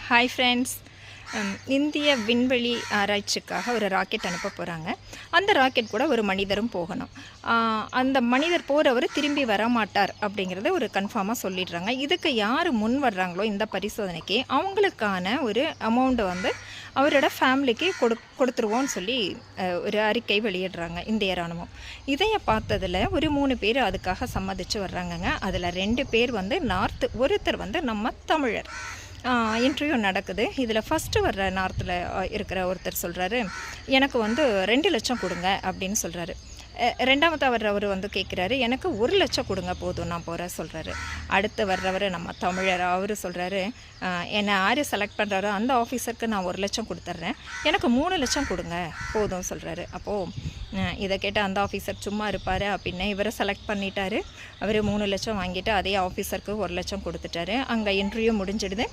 Hi friends. இந்திய விண்வெளி ஆராய்ச்சிக்காக ஒரு ராக்கெட் அனுப்ப போகிறாங்க. அந்த ராக்கெட் கூட ஒரு மனிதரும் போகணும். அந்த மனிதர் போகிறவர் திரும்பி வரமாட்டார் அப்படிங்கிறத ஒரு கன்ஃபார்மாக சொல்லிடுறாங்க. இதுக்கு யார் முன் வர்றாங்களோ இந்த பரிசோதனைக்கு அவங்களுக்கான ஒரு அமௌண்ட்டை வந்து அவரோட ஃபேமிலிக்கு கொடுத்துருவோன்னு சொல்லி ஒரு அறிக்கை வெளியிடுறாங்க இந்திய இராணுவம். இதையை பார்த்ததில் ஒரு 3 பேர் அதுக்காக சம்மதிச்சு வர்றாங்கங்க. அதில் 2 பேர் வந்து நார்த்து, ஒருத்தர் வந்து நம்ம தமிழர். இன்டர்வியூ நடக்குது. இதில் ஃபஸ்ட்டு வர்ற நார்த்தில் இருக்கிற ஒருத்தர் சொல்கிறாரு, எனக்கு வந்து 2 லட்சம் கொடுங்க அப்படின்னு சொல்கிறாரு. ரெண்டாவதாக வர்றவர் வந்து கேட்குறாரு, எனக்கு 1 லட்சம் கொடுங்க போதும் நான் போகிறேன் சொல்கிறாரு. அடுத்து வர்றவர் நம்ம தமிழர், அவர் சொல்கிறாரு, என்னை யார் செலக்ட் பண்ணுறாரோ அந்த ஆஃபீஸருக்கு நான் 1 லட்சம் கொடுத்துட்றேன், எனக்கு 3 லட்சம் கொடுங்க போதும் சொல்கிறாரு. அப்போது இதை கேட்ட அந்த ஆஃபீஸர் சும்மா இருப்பார் அப்படின்னு இவரை செலக்ட் பண்ணிட்டாரு. அவர் 3 லட்சம் வாங்கிட்டு அதே ஆஃபீஸருக்கு 1 லட்சம் கொடுத்துட்டாரு. அங்கே இன்டர்வியூ முடிஞ்சிடுது.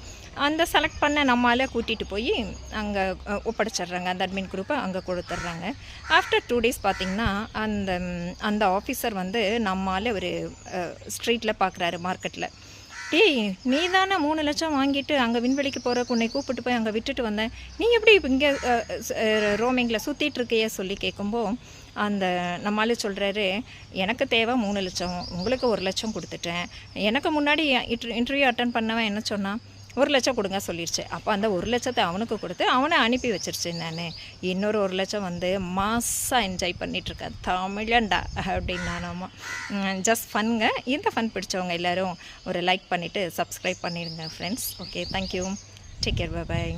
அந்த செலக்ட் பண்ண நம்மளால கூட்டிகிட்டு போய் அங்கே ஒப்படைச்சிட்றாங்க. அந்த அட்மின் குரூப்பை அங்கே கொடுத்துட்றாங்க. ஆஃப்டர் 2 டேஸ் பார்த்திங்கன்னா அந்த ஆஃபீஸர் வந்து நம்மால் ஒரு ஸ்ட்ரீட்டில் பார்க்குறாரு, மார்க்கெட்டில். டேய், நீ தானே 3 லட்சம் வாங்கிட்டு அங்கே விண்வெளிக்கு போகிறக்கு உன்னை கூப்பிட்டு போய் அங்கே விட்டுட்டு வந்தேன், நீ எப்படி இங்கே ரோமிங்கில் சுற்றிட்டு இருக்கையே சொல்லி கேட்கும்போது அந்த நம்மளால சொல்கிறாரு, எனக்கு தேவை 3 லட்சம், உங்களுக்கு 1 லட்சம் கொடுத்துட்டேன். எனக்கு முன்னாடி இன்டர்வியூ அட்டன் பண்ணவன் என்ன சொன்னான், 1 லட்சம் கொடுங்க சொல்லிடுச்சு. அப்போ அந்த 1 லட்சத்தை அவனுக்கு கொடுத்து அவனை அனுப்பி வச்சிருச்சு. நான் இன்னொரு 1 லட்சம் வந்து மாஸாக என்ஜாய் பண்ணிகிட்ருக்கேன், தமிழண்டா அப்படின்னா. நம்ம ஜஸ்ட் ஃபன்ங்க. இந்த ஃபன் பிடிச்சவங்க எல்லோரும் ஒரு லைக் பண்ணிவிட்டு சப்ஸ்கிரைப் பண்ணிடுங்க friends. Okay, thank you, take care, bye bye.